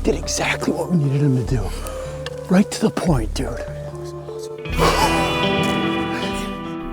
Did exactly what we needed him to do. Right to the point, dude.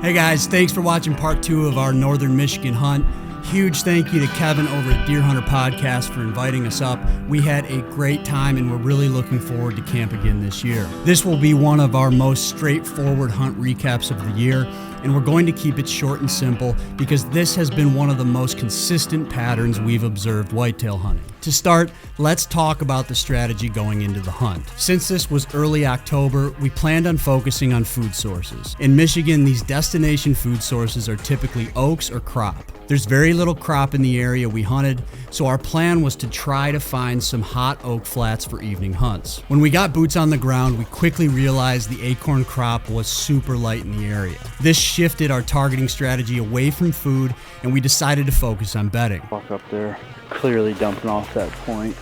Hey guys, thanks for watching part 2 of our Northern Michigan hunt. Huge thank you to Kevin over at Deer Hunter Podcast for inviting us up. We had a great time and we're really looking forward to camp again this year. This will be one of our most straightforward hunt recaps of the year, and we're going to keep it short and simple because this has been one of the most consistent patterns we've observed whitetail hunting. To start, let's talk about the strategy going into the hunt. Since this was early October, we planned on focusing on food sources. In Michigan, these destination food sources are typically oaks or crop. There's very little crop in the area we hunted, so our plan was to try to find some hot oak flats for evening hunts. When we got boots on the ground, we quickly realized the acorn crop was super light in the area. This shifted our targeting strategy away from food, and we decided to focus on bedding. Walk up there, clearly dumping off that point.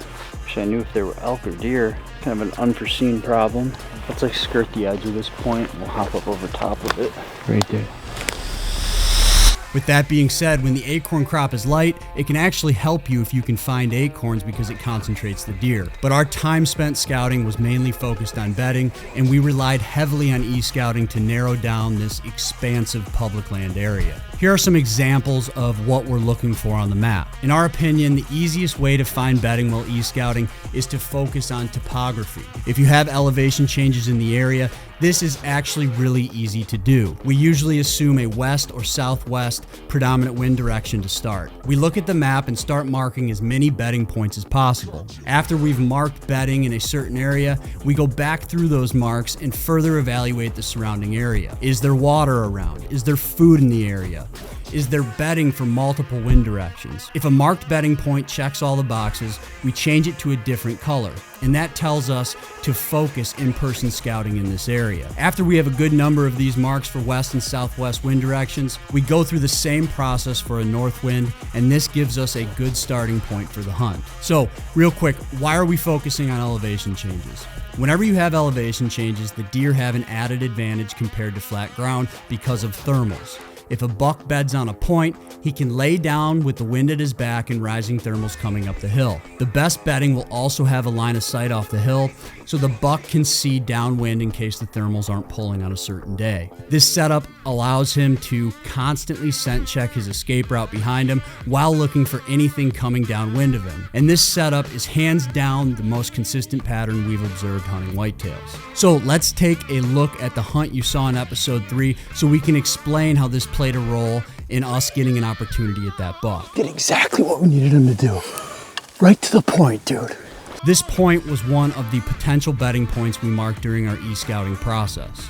Wish I knew if there were elk or deer. Kind of an unforeseen problem. Let's like skirt the edge of this point. We'll hop up over top of it. Right there. With that being said, when the acorn crop is light, it can actually help you if you can find acorns because it concentrates the deer. But our time spent scouting was mainly focused on bedding, and we relied heavily on e-scouting to narrow down this expansive public land area. Here are some examples of what we're looking for on the map. In our opinion, the easiest way to find bedding while e-scouting is to focus on topography. If you have elevation changes in the area, this is actually really easy to do. We usually assume a west or southwest predominant wind direction to start. We look at the map and start marking as many bedding points as possible. After we've marked bedding in a certain area, we go back through those marks and further evaluate the surrounding area. Is there water around? Is there food in the area? Is there bedding for multiple wind directions? If a marked bedding point checks all the boxes, we change it to a different color, and that tells us to focus in-person scouting in this area. After we have a good number of these marks for west and southwest wind directions, we go through the same process for a north wind, and this gives us a good starting point for the hunt. So, real quick, why are we focusing on elevation changes? Whenever you have elevation changes, the deer have an added advantage compared to flat ground because of thermals. If a buck beds on a point, he can lay down with the wind at his back and rising thermals coming up the hill. The best bedding will also have a line of sight off the hill, so the buck can see downwind in case the thermals aren't pulling on a certain day. This setup allows him to constantly scent check his escape route behind him while looking for anything coming downwind of him. And this setup is hands down the most consistent pattern we've observed hunting whitetails. So let's take a look at the hunt you saw in episode 3 so we can explain how this played a role in us getting an opportunity at that buck. Did exactly what we needed him to do. Right to the point, dude. This point was one of the potential bedding points we marked during our e-scouting process.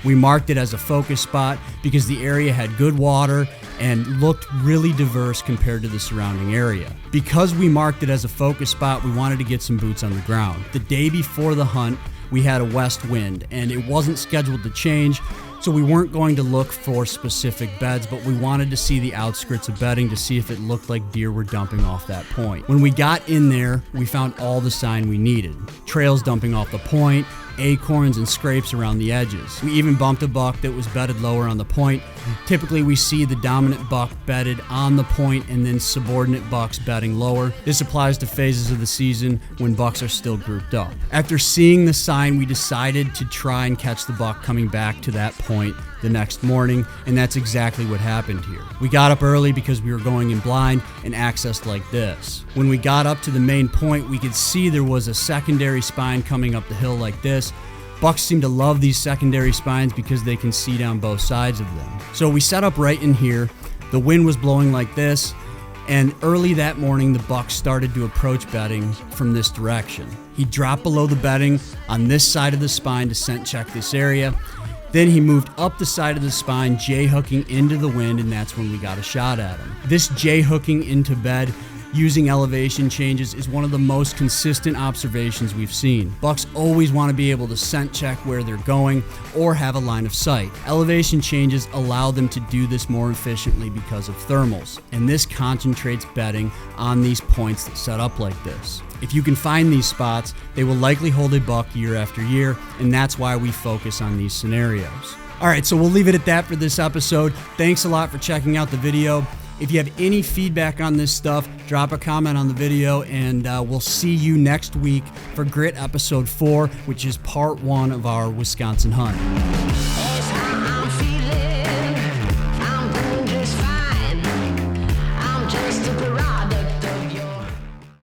We marked it as a focus spot because the area had good water and looked really diverse compared to the surrounding area. Because we marked it as a focus spot, we wanted to get some boots on the ground. The day before the hunt, we had a west wind and it wasn't scheduled to change, so we weren't going to look for specific beds, but we wanted to see the outskirts of bedding to see if it looked like deer were dumping off that point. When we got in there, we found all the sign we needed. Trails dumping off the point, acorns and scrapes around the edges. We even bumped a buck that was bedded lower on the point. Typically we see the dominant buck bedded on the point and then subordinate bucks bedding lower. This applies to phases of the season when bucks are still grouped up. After seeing the sign, we decided to try and catch the buck coming back to that point the next morning, and that's exactly what happened here. We got up early because we were going in blind and accessed like this. When we got up to the main point, we could see there was a secondary spine coming up the hill like this. Bucks seem to love these secondary spines because they can see down both sides of them. So we set up right in here. The wind was blowing like this, and early that morning the buck started to approach bedding from this direction. He dropped below the bedding on this side of the spine to scent check this area. Then he moved up the side of the spine, J-hooking into the wind, and that's when we got a shot at him. This J-hooking into bed using elevation changes is one of the most consistent observations we've seen. Bucks always want to be able to scent check where they're going or have a line of sight. Elevation changes allow them to do this more efficiently because of thermals, and this concentrates bedding on these points that set up like this. If you can find these spots, they will likely hold a buck year after year, and that's why we focus on these scenarios. All right, so we'll leave it at that for this episode. Thanks a lot for checking out the video. If you have any feedback on this stuff, drop a comment on the video, and we'll see you next week for Grit episode 4, which is part 1 of our Wisconsin hunt.